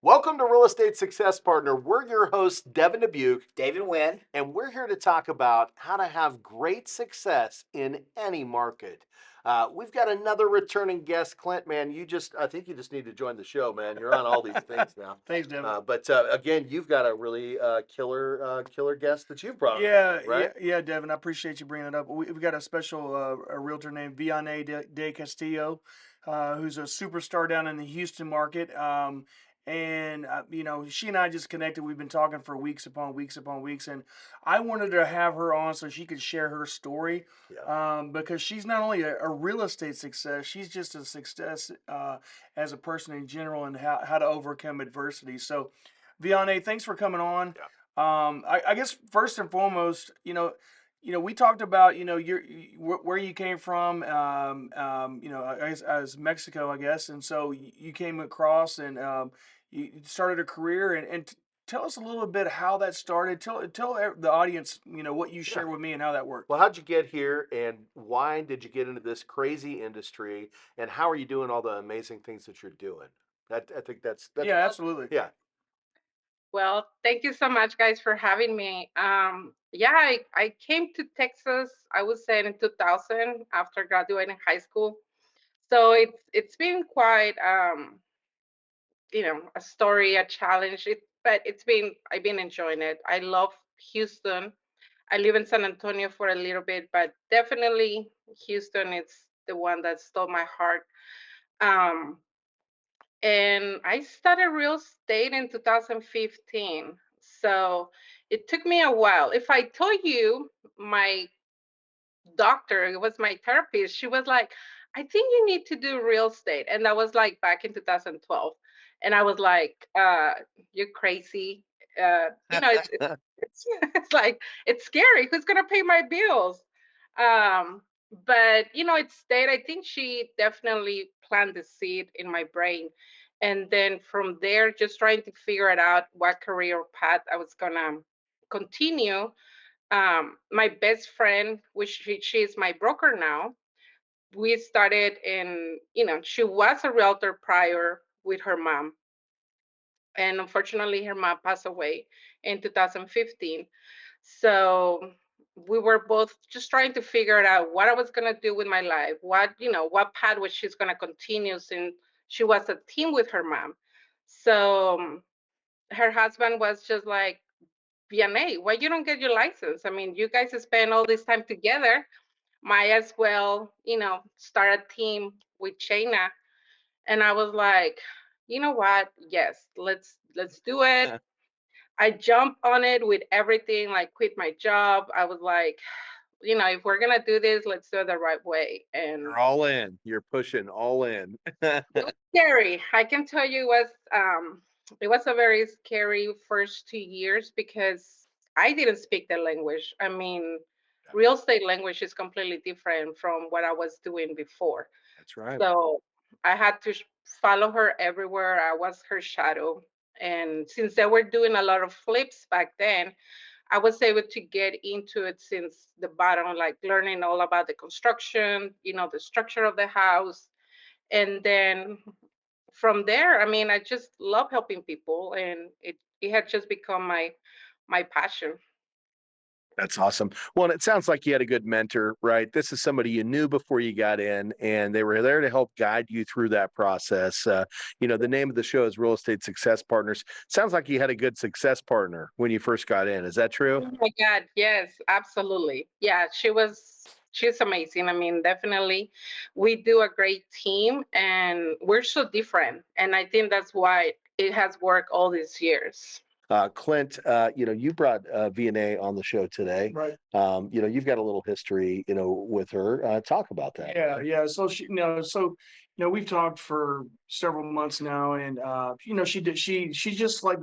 Welcome to Real Estate Success Partner. We're your hosts, Devin Dubuque, David Wynn. and we're here to talk about how to have great success in any market. We've got another returning guest, Clint. Man, I think you just need to join the show, man. You're on all these things now. Thanks, Devin. But again, you've got a really killer guest that you've brought Yeah, on, right? yeah, Devin. I appreciate you bringing it up. We've got a special a realtor named Vianey Del Castillo, who's a superstar down in the Houston market. She and I just connected. We've been talking for weeks upon weeks upon weeks, and I wanted to have her on so she could share her story. Yeah. Because she's not only a real estate success, she's just a success as a person in general and how to overcome adversity. So, Vianey, thanks for coming on. Yeah. I guess first and foremost, we talked about, where you came from, as Mexico, I guess. And so you came across and you started a career and tell us a little bit how that started. Tell the audience, what you Yeah. shared with me and how that worked. Well, how'd you get here, and why did you get into this crazy industry, and how are you doing all the amazing things that you're doing? I think that's Yeah, absolutely. yeah. Well, thank you so much, guys, for having me. Yeah, I came to Texas, I would say in 2000 after graduating high school. So it's been quite a story, a challenge. But I've been enjoying it. I love Houston. I live in San Antonio for a little bit, but definitely Houston is the one that stole my heart. Um, and I started real estate in 2015. So it took me a while. If I told you my doctor, it was my therapist, she was like, I think you need to do real estate. And that was like back in 2012. And I was like, you're crazy. It's, it's like, it's scary. Who's going to pay my bills? Um, but, it stayed. I think she definitely planted the seed in my brain. And then from there, just trying to figure it out what career path I was going to continue. My best friend, which she is my broker now, we started she was a realtor prior with her mom. And unfortunately, her mom passed away in 2015. So we were both just trying to figure it out what I was going to do with my life, what path was she's going to continue since she was a team with her mom. So her husband was just like, Vianney, why you don't get your license? I mean, you guys spend all this time together. Might as well, start a team with Shayna. And I was like, you know what? Yes, let's do it. I jumped on it with everything, like quit my job. I was like, if we're gonna do this, let's do it the right way. And You're all in. You're pushing all in. it was scary. I can tell you it was a very scary first 2 years because I didn't speak the language. I mean, real estate language is completely different from what I was doing before. That's right. So I had to follow her everywhere. I was her shadow. And since they were doing a lot of flips back then, I was able to get into it since the bottom, like learning all about the construction, the structure of the house. And then from there, I mean, I just love helping people, and it had just become my passion. That's awesome. Well, and it sounds like you had a good mentor, right? This is somebody you knew before you got in, and they were there to help guide you through that process. The name of the show is Real Estate Success Partners. Sounds like you had a good success partner when you first got in. Is that true? Oh my God, yes, absolutely. Yeah, she's amazing. I mean, definitely we do a great team and we're so different. And I think that's why it has worked all these years. Clint, you brought VNA on the show today. Right. You've got a little history, with her. Talk about that. Yeah. We've talked for several months now, and she just like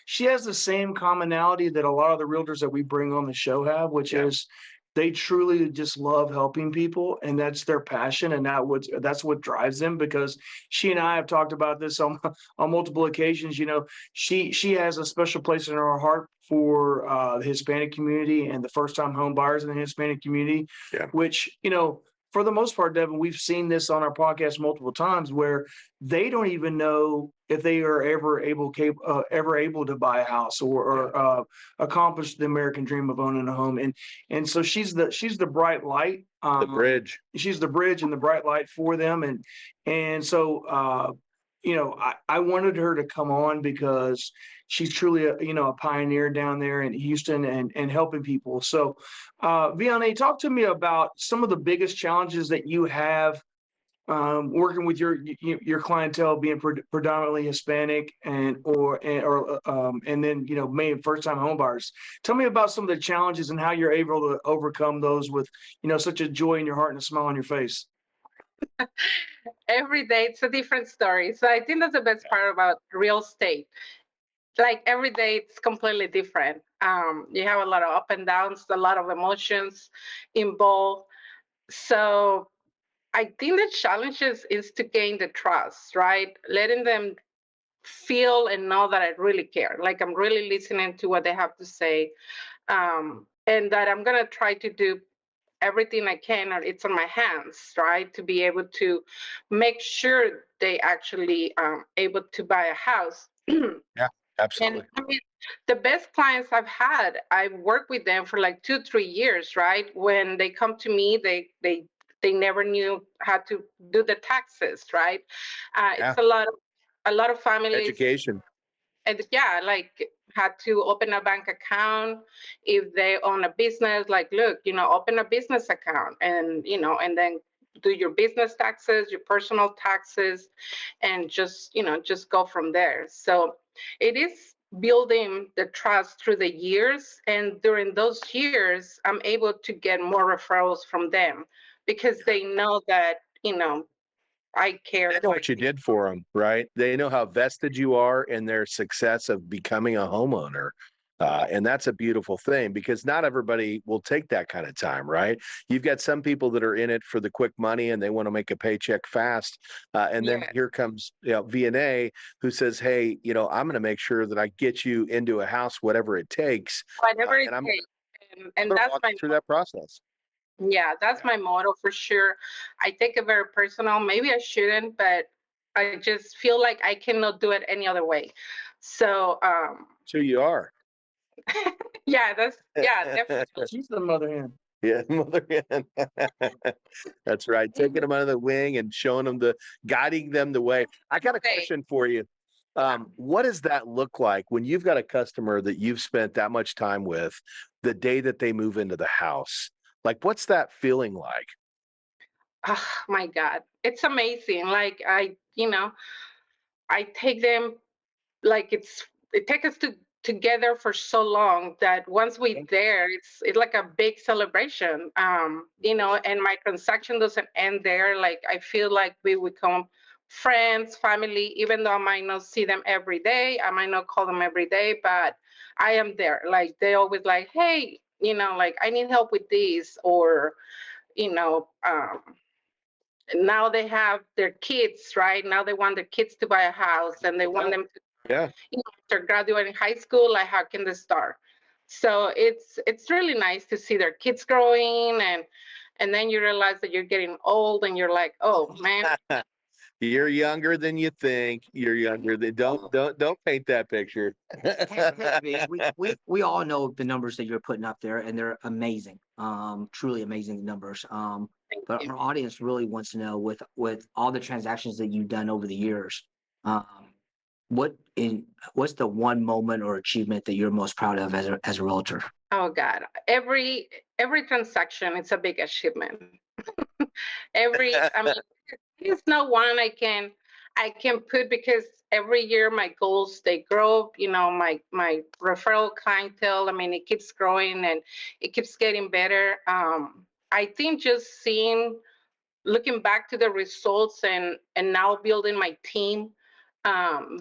she has the same commonality that a lot of the realtors that we bring on the show have, which Yeah. is they truly just love helping people, and that's their passion, and that's what drives them. Because she and I have talked about this on on multiple occasions. She has a special place in her heart for the Hispanic community and the first time home buyers in the Hispanic community, Yeah. which for the most part, Devin, we've seen this on our podcast multiple times where they don't even know if they are ever able to buy a house or accomplish the American dream of owning a home. And so she's the bright light, The bridge. she's the bridge and the bright light for them. And so, I wanted her to come on because she's truly a pioneer down there in Houston and helping people. So, Vianey, talk to me about some of the biggest challenges that you have working with your clientele being predominantly Hispanic and then maybe first time home buyers. Tell me about some of the challenges and how you're able to overcome those with such a joy in your heart and a smile on your face. Every day it's a different story. So I think that's the best part about real estate. Like every day it's completely different. You have a lot of up and downs, a lot of emotions involved. So I think the challenges is to gain the trust, right? Letting them feel and know that I really care. Like I'm really listening to what they have to say. And that I'm gonna try to do everything I can, or it's on my hands, right? To be able to make sure they actually able to buy a house. Yeah, absolutely. And I mean, the best clients I've had, I've worked with them for like 2-3 years, right? When they come to me, they never knew how to do the taxes, right? It's a lot of families. Education. And yeah, like had to open a bank account if they own a business. Like, look, open a business account, and and then do your business taxes, your personal taxes, and just go from there. So it is building the trust through the years, and during those years I'm able to get more referrals from them because they know that I care. They know what you did for them, right? They know how vested you are in their success of becoming a homeowner. And that's a beautiful thing because not everybody will take that kind of time, right? You've got some people that are in it for the quick money and they want to make a paycheck fast. And then here comes Vianey, who says, hey, I'm going to make sure that I get you into a house, whatever it takes. Whatever it and takes. I'm And that's walk you through that process. Yeah, that's my motto for sure. I take it very personal. Maybe I shouldn't, but I just feel like I cannot do it any other way. So, So you are. yeah, definitely. She's the mother hen. Yeah, mother hen. That's right. Taking them under the wing and showing them guiding them the way. I got a question for you. What does that look like when you've got a customer that you've spent that much time with the day that they move into the house? Like, what's that feeling like? Oh my God, it's amazing. Like I take them like it takes us together for so long that once we're there, it's like a big celebration. And my transaction doesn't end there. Like I feel like we become friends, family, even though I might not see them every day, I might not call them every day, but I am there. Like they always like, hey, like I need help with this, or you know, um, now they have their kids, right? Now they want their kids to buy a house, and they want them to, Yeah. after graduating high school, like how can they start? So it's really nice to see their kids growing, and then you realize that you're getting old, and you're like, oh man. You're younger than you think. You're younger than don't paint that picture. we all know the numbers that you're putting up there, and they're amazing. Truly amazing numbers. But our audience really wants to know, with all the transactions that you've done over the years, what's the one moment or achievement that you're most proud of as a realtor? Oh God, every transaction, it's a big achievement. I mean, there's no one I can put, because every year my goals, they grow. My referral clientele, I mean, it keeps growing and it keeps getting better. I think just looking back to the results, and now building my team,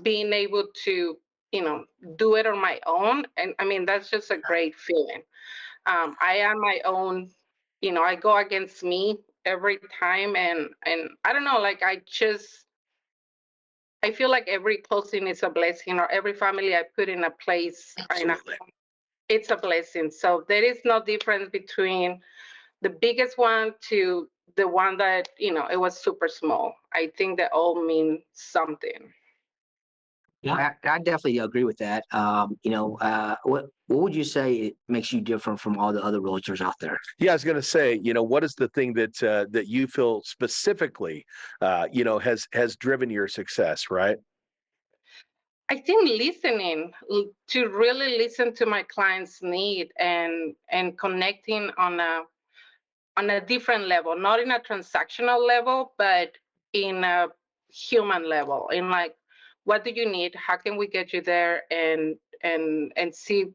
being able to do it on my own, and I mean that's just a great feeling. I am my own, I go against me every time, and I don't know, like I feel like every closing is a blessing, or every family I put in a place, it's a blessing. So there is no difference between the biggest one to the one that, it was super small. I think they all mean something. Yeah, I definitely agree with that. What would you say it makes you different from all the other realtors out there? Yeah, I was going to say, what is the thing that that you feel specifically, has driven your success, right? I think listening, to really listen to my client's need and connecting on a different level, not in a transactional level, but in a human level. In like, what do you need? How can we get you there? And see,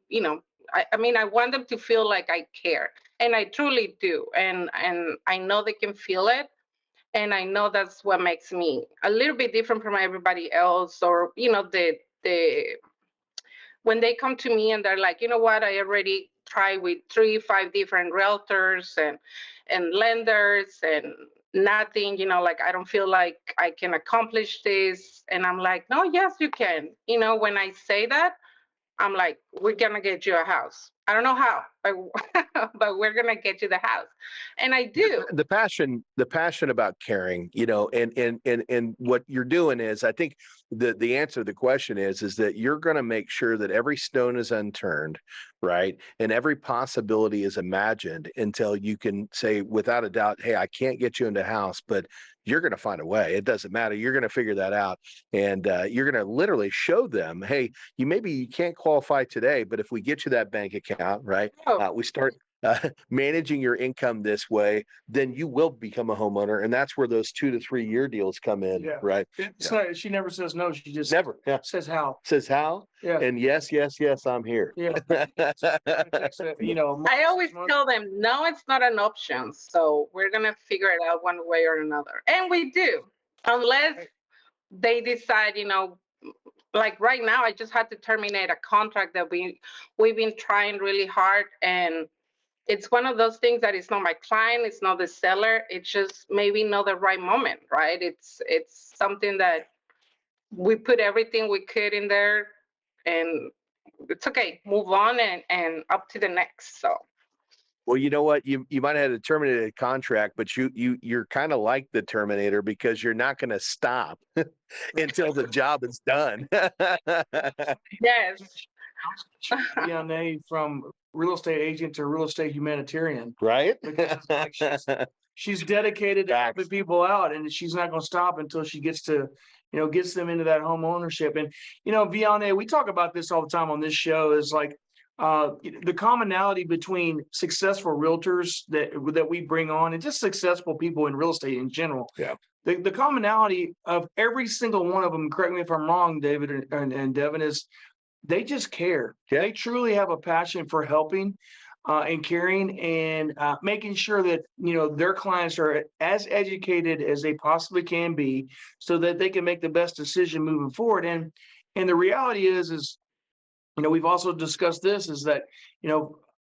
I mean, I want them to feel like I care, and I truly do, and I know they can feel it, and I know that's what makes me a little bit different from everybody else, or the when they come to me and they're like, you know what, I already tried with 3, 5 different realtors and lenders and nothing, like I don't feel like I can accomplish this. And I'm like, no, yes, you can. When I say that, I'm like, we're gonna get you a house. I don't know how, but, but we're gonna get you the house. And I do. The passion about caring, and what you're doing is, I think the answer to the question is that you're going to make sure that every stone is unturned, right? And every possibility is imagined until you can say without a doubt, hey, I can't get you into a house, but you're going to find a way. It doesn't matter. You're going to figure that out. And you're going to literally show them, hey, you can't qualify today, but if we get you that bank account, right? We start managing your income this way, then you will become a homeowner. And that's where those 2 to 3 year deals come in, right? Not, she never says no. She just never says how. Says how. Yeah. And yes, I'm here. Yeah. I always tell them, no, it's not an option. So we're going to figure it out one way or another. And we do, unless they decide, like right now, I just had to terminate a contract that we've been trying really hard. And it's one of those things that it's not my client, it's not the seller, it's just maybe not the right moment, right? It's something that we put everything we could in there, and it's okay, move on and up to the next. So well, you know what, you might have had a terminated contract, but you're kind of like the Terminator, because you're not going to stop until the job is done. yes. Vianey, from real estate agent to real estate humanitarian, right? Because like she's dedicated to helping people out, and she's not going to stop until she gets to, gets them into that home ownership. And Vianey, we talk about this all the time on this show, is like the commonality between successful realtors that we bring on, and just successful people in real estate in general. Yeah. The commonality of every single one of them, correct me if I'm wrong, David and Devin, is they just care. Yeah. They truly have a passion for helping and caring, and making sure that their clients are as educated as they possibly can be, so that they can make the best decision moving forward. And the reality is we've also discussed this, is that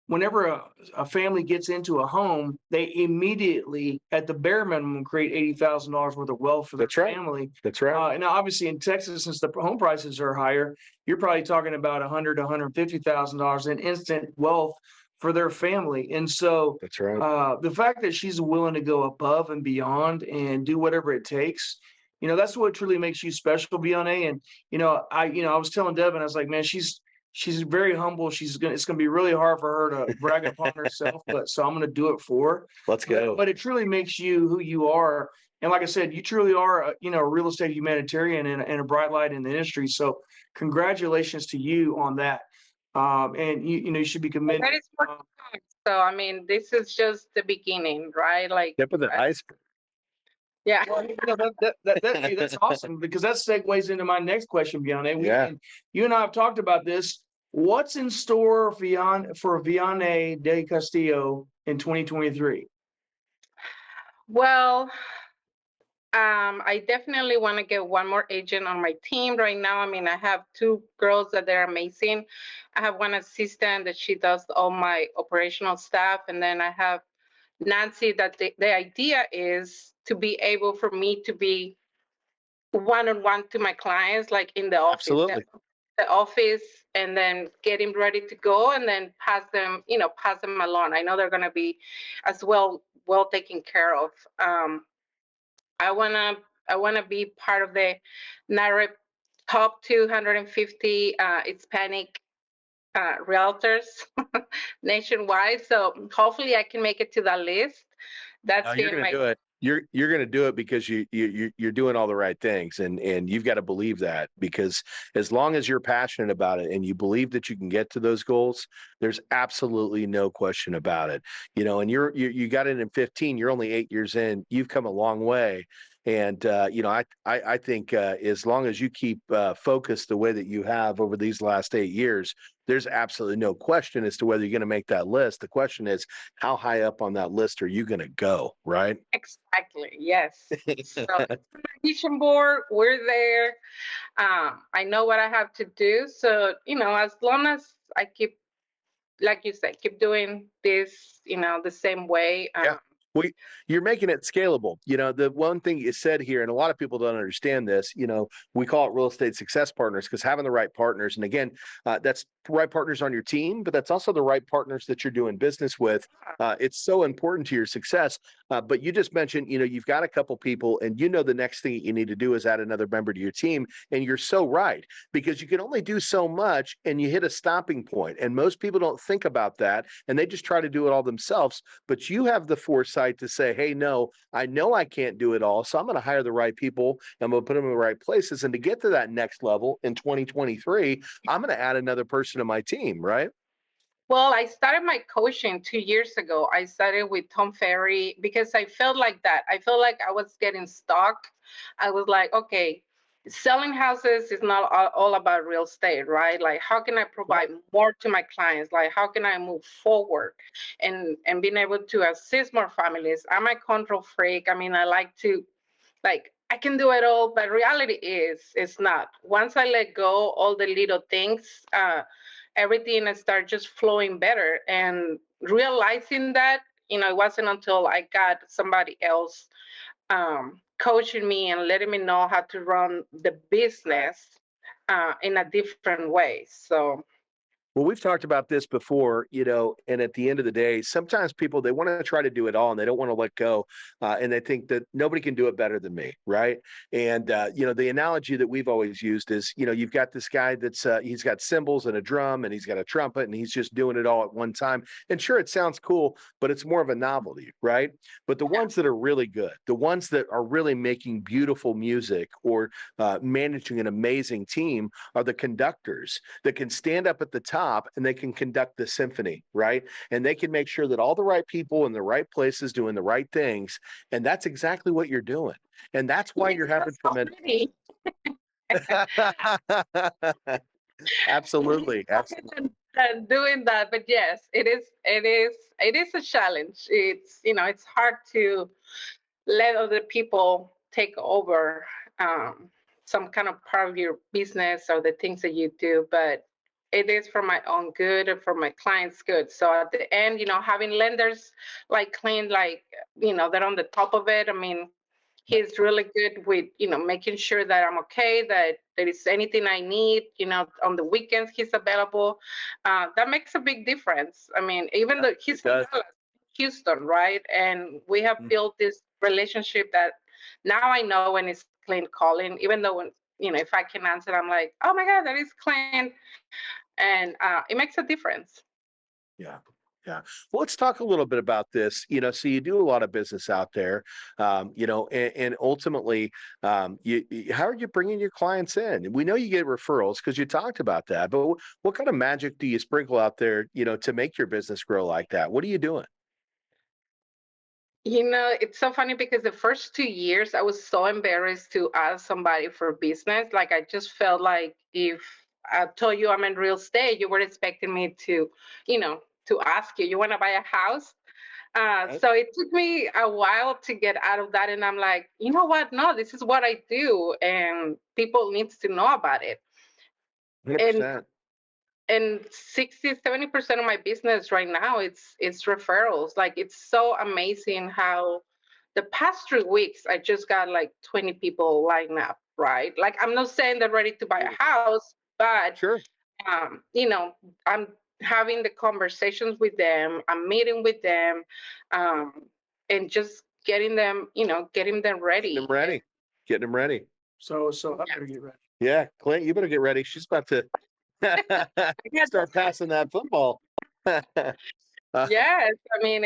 whenever a family gets into a home, they immediately, at the bare minimum, create $80,000 worth of wealth for their family. That's right. And now, obviously, in Texas, since the home prices are higher, you're probably talking about $100,000 to $150,000 in instant wealth for their family. And so, that's right. The fact that she's willing to go above and beyond and do whatever it takes, that's what truly makes you special, Vianey. And I was telling Devin, I was like, man, she's very humble. It's going to be really hard for her to brag upon herself, so I'm going to do it for her. Let's go. But it truly makes you who you are. And like I said, you truly are, a real estate humanitarian and a bright light in the industry. So congratulations to you on that. And you should be commended. That is so, I mean, this is just the beginning, right? Like tip of the iceberg. Yeah. Well, that's awesome, because that segues into my next question, Vianey. You and I have talked about this. What's in store for Vianey Del Castillo in 2023? Well, I definitely want to get one more agent on my team right now. I mean, I have 2 girls that they're amazing. I have one assistant that she does all my operational stuff, and then I have Nancy, that the idea is to be able for me to be one-on-one to my clients, like in the office. Absolutely. The office, and then getting ready to go, and then pass them along. I know they're going to be as well well taken care of. I wanna be part of the NAREP top 250 Hispanic realtors nationwide. So hopefully I can make it to that list. No, That's you're been going to my do it. You're going to do it because you're doing all the right things, and you've got to believe that, because as long as you're passionate about it and you believe that you can get to those goals, there's absolutely no question about it. And you got it in 15. You're only 8 years in. You've come a long way. And I think as long as you keep focused the way that you have over these last 8 years, there's absolutely no question as to whether you're going to make that list. The question is, how high up on that list are you going to go, right? exactly, yes. So vision board, we're there. I know what I have to do. So, as long as I keep, like you said, keep doing this, the same way. Yeah. Well, you're making it scalable. The one thing you said here, and a lot of people don't understand this, we call it real estate success partners, because having the right partners, and again, that's the right partners on your team, but that's also the right partners that you're doing business with. It's so important to your success. But you just mentioned, you've got a couple people, and the next thing you need to do is add another member to your team. And you're so right, because you can only do so much and you hit a stopping point. And most people don't think about that, and they just try to do it all themselves. But you have the foresight to say, hey, no, I know I can't do it all. So I'm going to hire the right people. I'm going to put them in the right places. And to get to that next level in 2023, I'm going to add another person to my team, right? Well, I started my coaching 2 years ago. I started with Tom Ferry because I felt like that. I felt like I was getting stuck. I was like, okay, selling houses is not all about real estate, right? Like, how can I provide more to my clients? Like, how can I move forward and being able to assist more families? I'm a control freak. I mean, I like to, like, I can do it all, but reality is it's not. Once I let go all the little things, everything start just flowing better. And realizing that, it wasn't until I got somebody else coaching me and letting me know how to run the business in a different way. So Well, we've talked about this before, and at the end of the day, sometimes people, they want to try to do it all and they don't want to let go. And they think that nobody can do it better than me. Right. And, the analogy that we've always used is, you've got this guy that's, he's got cymbals and a drum and he's got a trumpet and he's just doing it all at one time. And sure, it sounds cool, but it's more of a novelty. Right. But the ones that are really good, the ones that are really making beautiful music or managing an amazing team are the conductors that can stand up at the top and they can conduct the symphony, right? And they can make sure that all the right people in the right places doing the right things. And that's exactly what you're doing. And that's why you're having tremendous. Absolutely. Absolutely. Doing that, but yes, it is a challenge. It's hard to let other people take over some kind of part of your business or the things that you do, but it is for my own good and for my clients' good. So at the end, having lenders like Clint, like, they're on the top of it. I mean, he's really good with, making sure that I'm okay, that there is anything I need, on the weekends he's available. That makes a big difference. I mean, even though he's from Dallas, Houston, right? And we have built this relationship that now I know when it's Clint calling, even though when, if I can answer, I'm like, oh my God, that is Clint. And it makes a difference. Yeah. Yeah. Well, let's talk a little bit about this. So you do a lot of business out there, and ultimately, how are you bringing your clients in? We know you get referrals because you talked about that, but what kind of magic do you sprinkle out there, to make your business grow like that? What are you doing? It's so funny because the first 2 years I was so embarrassed to ask somebody for business. Like, I just felt like if I told you I'm in real estate, you were expecting me to ask you want to buy a house. Right. So it took me a while to get out of that. And I'm like, you know what? No, this is what I do. And people needs to know about it. And 100%. and 60-70% of my business right now, it's referrals. Like, it's so amazing how the past 3 weeks I just got like 20 people lined up, right? Like, I'm not saying they're ready to buy a house, but Sure. um, you know, I'm having the conversations with them, I'm meeting with them. Um, and just getting them, getting them ready. Getting them ready. So I better get ready. Yeah, Clint, you better get ready. She's about to start passing that football. Yes, I mean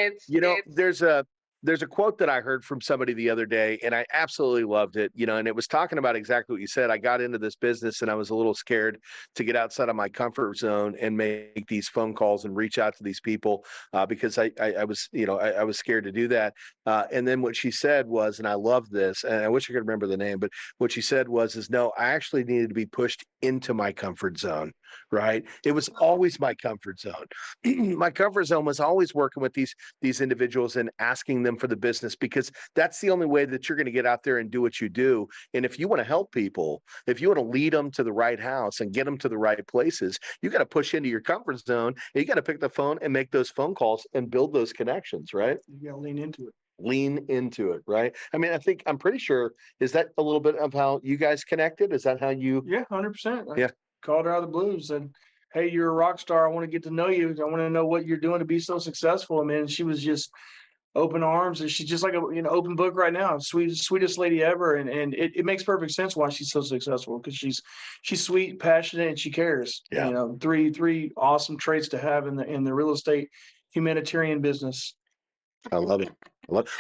There's a quote that I heard from somebody the other day, and I absolutely loved it. And it was talking about exactly what you said. I got into this business, and I was a little scared to get outside of my comfort zone and make these phone calls and reach out to these people because I was, I was scared to do that. And then what she said was, and I love this, and I wish I could remember the name, but what she said was, no, I actually needed to be pushed into my comfort zone. Right? It was always my comfort zone. My comfort zone was always working with these individuals and asking them for the business, because that's the only way that you're going to get out there and do what you do. And if you want to help people, if you want to lead them to the right house and get them to the right places, you got to push into your comfort zone, and you got to pick the phone and make those phone calls and build those connections, right? You got to lean into it. Right? I mean, I'm pretty sure, is that a little bit of how you guys connected? Is that how you? Yeah, 100%. Yeah. Called her out of the blues and, hey, you're a rock star. I want to get to know you. I want to know what you're doing to be so successful. I mean, she was just open arms, and she's just like a open book right now. Sweetest lady ever, and it makes perfect sense why she's so successful, because she's sweet, passionate, and she cares. Yeah. Three awesome traits to have in the real estate humanitarian business. I love it.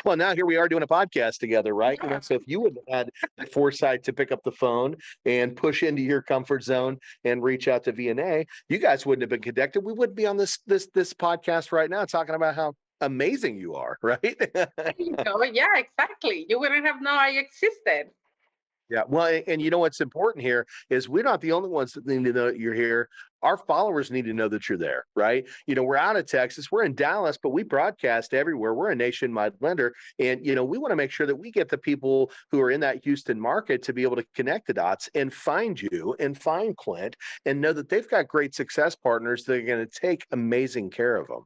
Well, now here we are doing a podcast together, right? So if you would have had the foresight to pick up the phone and push into your comfort zone and reach out to Vianey, you guys wouldn't have been connected. We wouldn't be on this podcast right now talking about how amazing you are, right? Yeah, exactly. You wouldn't have known I existed. Yeah. Well, and what's important here is we're not the only ones that need to know that you're here. Our followers need to know that you're there, right? We're out of Texas, we're in Dallas, but we broadcast everywhere. We're a nationwide lender. And, we want to make sure that we get the people who are in that Houston market to be able to connect the dots and find you and find Clint and know that they've got great success partners that are going to take amazing care of them.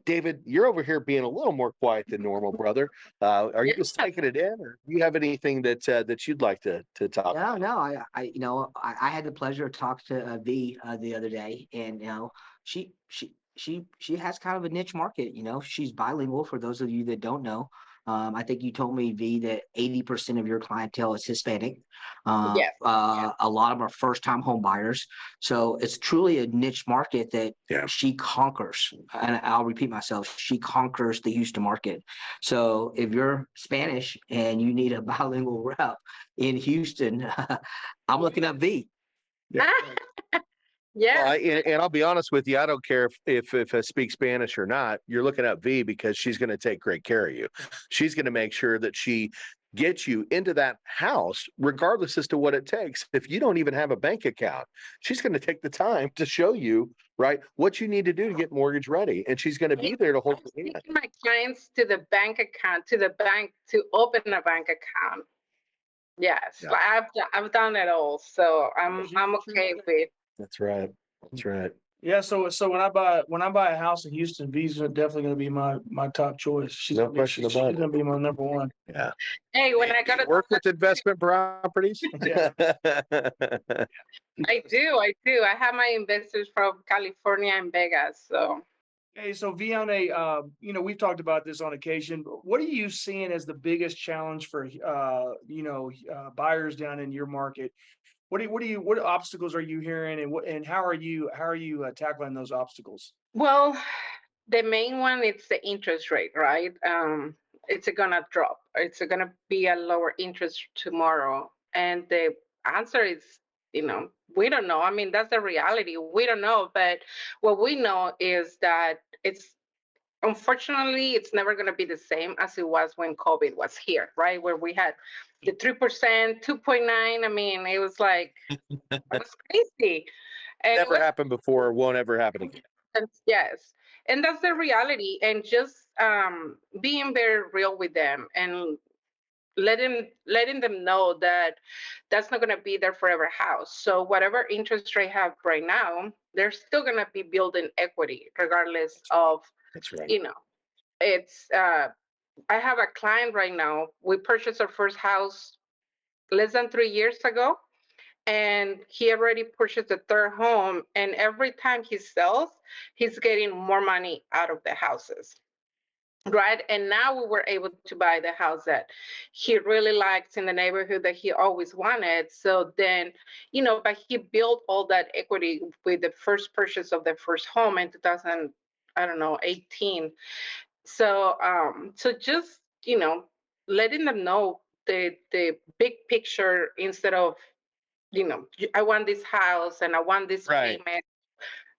David, you're over here being a little more quiet than normal, brother. Are you just taking it in, or do you have anything that you'd like to talk? No. I had the pleasure of talking to V the other day, and she has kind of a niche market. She's bilingual. For those of you that don't know, I think you told me, V, that 80% of your clientele is Hispanic. Yes. A lot of them are first-time home buyers. So it's truly a niche market that she conquers. And I'll repeat myself, she conquers the Houston market. So if you're Spanish and you need a bilingual rep in Houston, I'm looking at V. Yeah. Yeah. Well, and I'll be honest with you, I don't care if I speak Spanish or not. You're looking at V because she's going to take great care of you. She's going to make sure that she gets you into that house, regardless as to what it takes. If you don't even have a bank account, she's going to take the time to show you, right, what you need to do to get mortgage ready. And she's going to be there to hold your hand. My clients to the bank account, to the bank to open a bank account. Yes, Yeah. I've done it all, so I'm okay with. That's right. Yeah, so when I buy a house in Houston, V's definitely going to be my top choice. She's No gonna question she's about it. going to be my number one. Yeah. Hey, when I Do you got to work with investment properties. Yeah. I do. I have my investors from California and Vegas, so. Hey, so Vianey, we've talked about this on occasion. But what are you seeing as the biggest challenge for buyers down in your market? What obstacles are you hearing, and how are you tackling those obstacles? Well, the main one is the interest rate, right? It's gonna drop. It's gonna be a lower interest tomorrow, and the answer is, we don't know. I mean, that's the reality. We don't know, but what we know is that unfortunately, it's never going to be the same as it was when COVID was here, right? Where we had the 3%, 2.9. I mean, it was like, it was crazy. And Never happened before, won't ever happen again. yes. And that's the reality. And just being very real with them and letting them know that that's not going to be their forever house. So whatever interest rate have right now, they're still going to be building equity regardless of, That's right. it's I have a client right now. We purchased our first house less than 3 years ago, and he already purchased a third home, and every time he sells, he's getting more money out of the houses. right? And now we were able to buy the house that he really likes in the neighborhood that he always wanted. So then, but he built all that equity with the first purchase of the first home in 2000, I don't know, 18. So, so just, letting them know the big picture instead of, I want this house and I want this Right. payment.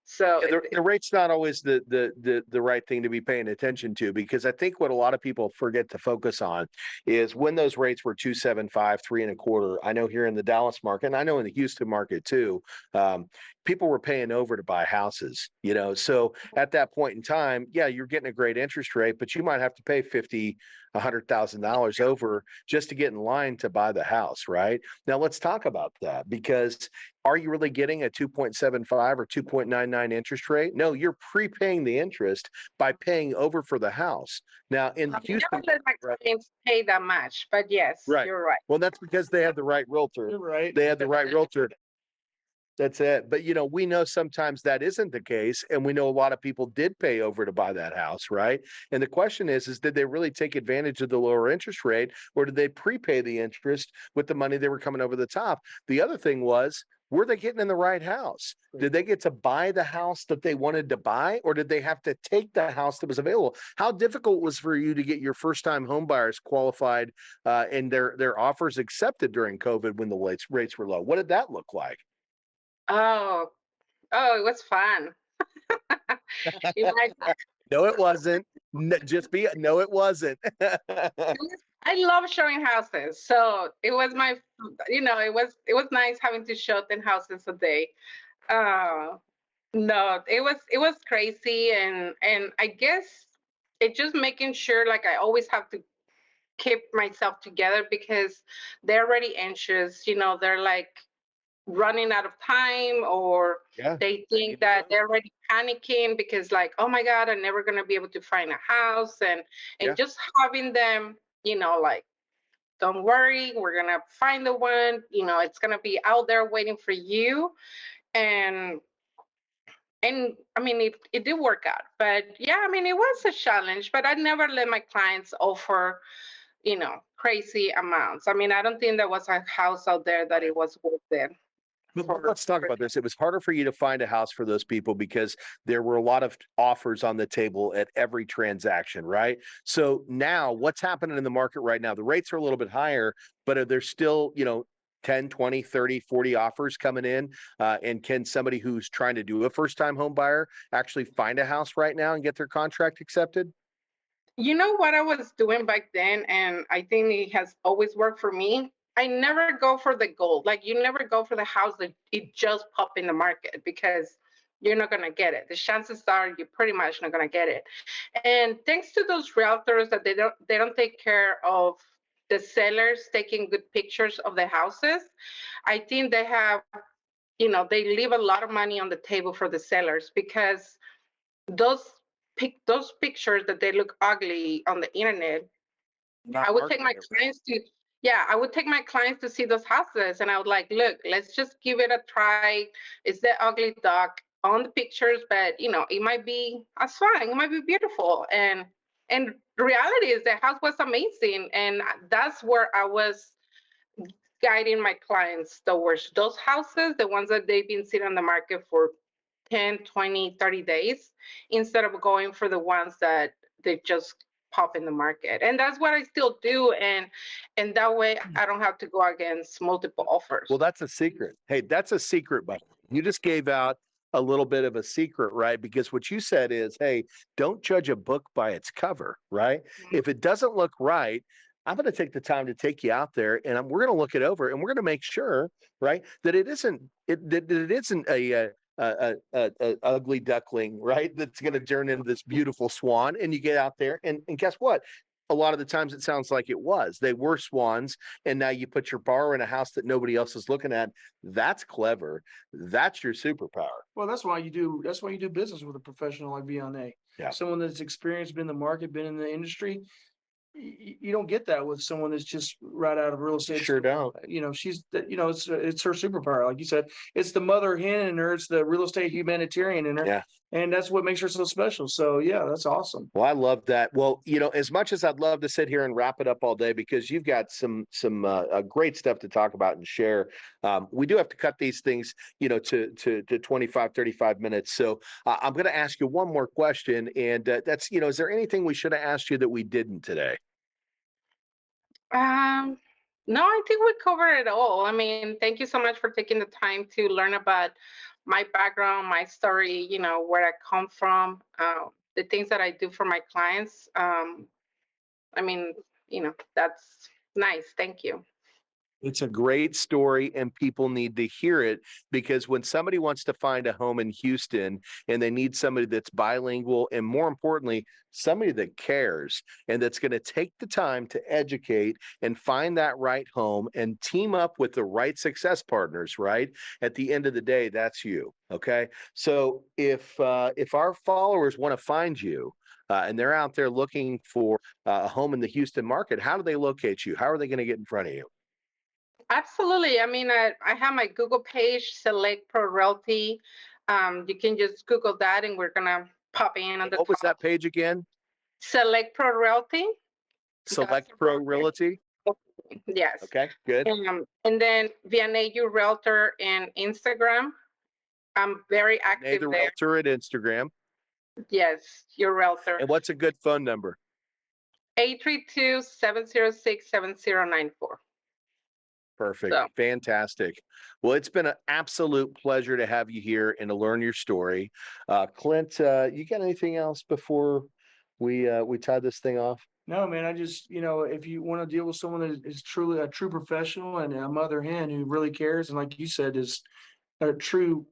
So Yeah, the rate's not always the right thing to be paying attention to, because I think what a lot of people forget to focus on is when those rates were 2.75, 3.25. I know here in the Dallas market, and I know in the Houston market too, people were paying over to buy houses. So at that point in time, yeah, you're getting a great interest rate, but you might have to pay $100,000 over just to get in line to buy the house, right? Now let's talk about that, because are you really getting a 2.75 or 2.99 interest rate? No, you're prepaying the interest by paying over for the house. Now in I Houston, never let my right, clients pay that much, but yes, right. you're right. Well, that's because they had the right realtor. Right. They had the right realtor. That's it. But we know sometimes that isn't the case, and we know a lot of people did pay over to buy that house, right? And the question is did they really take advantage of the lower interest rate, or did they prepay the interest with the money they were coming over the top? The other thing was, were they getting in the right house? Did they get to buy the house that they wanted to buy, or did they have to take the house that was available? How difficult was for you to get your first-time home buyers qualified and their offers accepted during COVID when the rates were low? What did that look like? Oh, oh, it was fun. You might, No, it wasn't. No, it wasn't. I love showing houses. So it was it was nice having to show 10 houses a day. Uh, no, it was crazy, and I guess it just making sure like I always have to keep myself together because they're already anxious. They're like running out of time, or Yeah. they think that they're already panicking because like, oh my God, I'm never gonna be able to find a house, and Yeah. just having them, like, don't worry, we're gonna find the one, it's gonna be out there waiting for you. And and I mean, it did work out, but yeah, I mean, it was a challenge, but I never let my clients offer crazy amounts. I mean, I don't think there was a house out there that it was worth it. But let's talk about this. It was harder for you to find a house for those people because there were a lot of offers on the table at every transaction, right? So now what's happening in the market right now? The rates are a little bit higher, but are there still, 10, 20, 30, 40 offers coming in? And can somebody who's trying to do a first-time home buyer actually find a house right now and get their contract accepted? You know what I was doing back then, and I think it has always worked for me. I never go for the gold. Like, you never go for the house that it just pop in the market, because you're not gonna get it. The chances are you're pretty much not gonna get it. And thanks to those realtors that they don't take care of the sellers taking good pictures of the houses, I think they leave a lot of money on the table for the sellers, because those those pictures that they look ugly on the internet, Not I would take my marketing it right. clients to yeah, I would take my clients to see those houses, and I would like, look, let's just give it a try. It's the ugly duck on the pictures, but it might be that's fine. It might be beautiful. And the reality is the house was amazing. And that's where I was guiding my clients towards those houses, the ones that they've been sitting on the market for 10, 20, 30 days, instead of going for the ones that they just pop in the market. And that's what I still do. And that way I don't have to go against multiple offers. Well, that's a secret. Hey, that's a secret, but you just gave out a little bit of a secret, right? Because what you said is, hey, don't judge a book by its cover, right? If it doesn't look right, I'm going to take the time to take you out there, and we're going to look it over, and we're going to make sure, right, that it isn't a ugly duckling, right? That's going to turn into this beautiful swan, and you get out there, and guess what? A lot of the times it sounds like it was. They were swans, and now you put your borrower in a house that nobody else is looking at. That's clever. That's your superpower. Well, that's why you do business with a professional like Vianey. Yeah. Someone that's experienced, been in the market, been in the industry. You don't get that with someone that's just right out of real estate. Sure don't. It's her superpower. Like you said, it's the mother hen in her. It's the real estate humanitarian in her. Yeah. and that's what makes her so special. So yeah, that's awesome. Well, I love that. Well, as much as I'd love to sit here and wrap it up all day because you've got some great stuff to talk about and share, we do have to cut these things, to 25, 35 minutes. So I'm going to ask you one more question, and that's, is there anything we should have asked you that we didn't today? No, I think we covered it all. I mean, thank you so much for taking the time to learn about my background, my story, where I come from, the things that I do for my clients. I mean, that's nice. Thank you. It's a great story, and people need to hear it because when somebody wants to find a home in Houston and they need somebody that's bilingual and, more importantly, somebody that cares and that's going to take the time to educate and find that right home and team up with the right success partners, right? At the end of the day, that's you. Okay. So if our followers want to find you, and they're out there looking for a home in the Houston market, how do they locate you? How are they going to get in front of you? Absolutely. I mean, I have my Google page, Select Pro Realty. You can just Google that, and we're gonna pop in on the What was top. that page again? Select Pro Realty. Select Pro Realty. Yes. Okay, good. And then Vianey Realtor in Instagram. I'm very active The there. Realtor at Instagram. Yes, your realtor. And what's a good phone number? 832-706-7094. Perfect. So. Fantastic. Well, it's been an absolute pleasure to have you here and to learn your story. Clint, you got anything else before we tie this thing off? No, man, I just, if you want to deal with someone that is truly a true professional and a mother hen who really cares, and like you said, is a true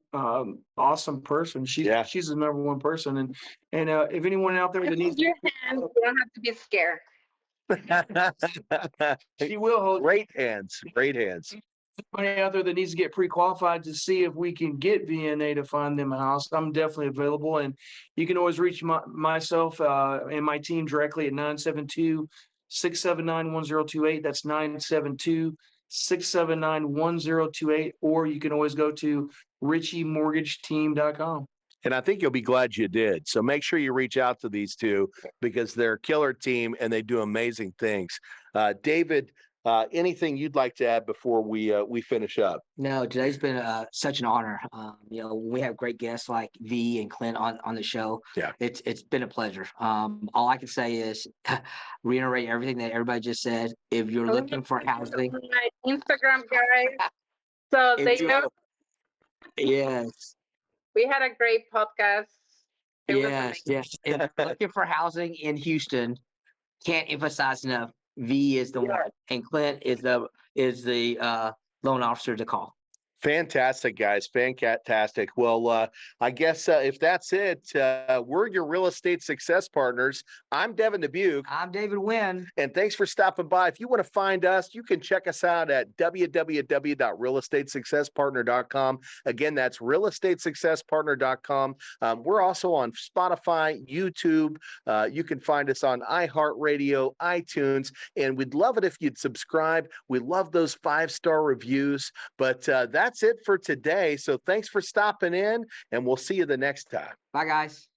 awesome person. She's the number one person. And if anyone out there that needs your hand, you don't have to be scared. She will hold great hands. Somebody out there that needs to get pre-qualified to see if we can get VNA to find them a house, I'm definitely available. And you can always reach myself and my team directly at 972-679-1028. That's 972-679-1028. Or you can always go to RichieMortgageTeam.com. And I think you'll be glad you did. So make sure you reach out to these two because they're a killer team and they do amazing things. David, anything you'd like to add before we finish up? No, today's been such an honor. We have great guests like V and Clint on the show. Yeah, it's been a pleasure. All I can say is reiterate everything that everybody just said. If you're looking for housing, my Instagram guys, so they know. Yes. We had a great podcast. Yes. If looking for housing in Houston, can't emphasize enough. V is the one, and Clint is the loan officer to call. Fantastic, guys. Fantastic. Well, I guess if that's it, we're your real estate success partners. I'm Devin Dubuque. I'm David Wynn. And thanks for stopping by. If you want to find us, you can check us out at www.realestatesuccesspartner.com. Again, that's realestatesuccesspartner.com. We're also on Spotify, YouTube. You can find us on iHeartRadio, iTunes, and we'd love it if you'd subscribe. We love those 5-star reviews, but that's it for today. So thanks for stopping in, and we'll see you the next time. Bye, guys.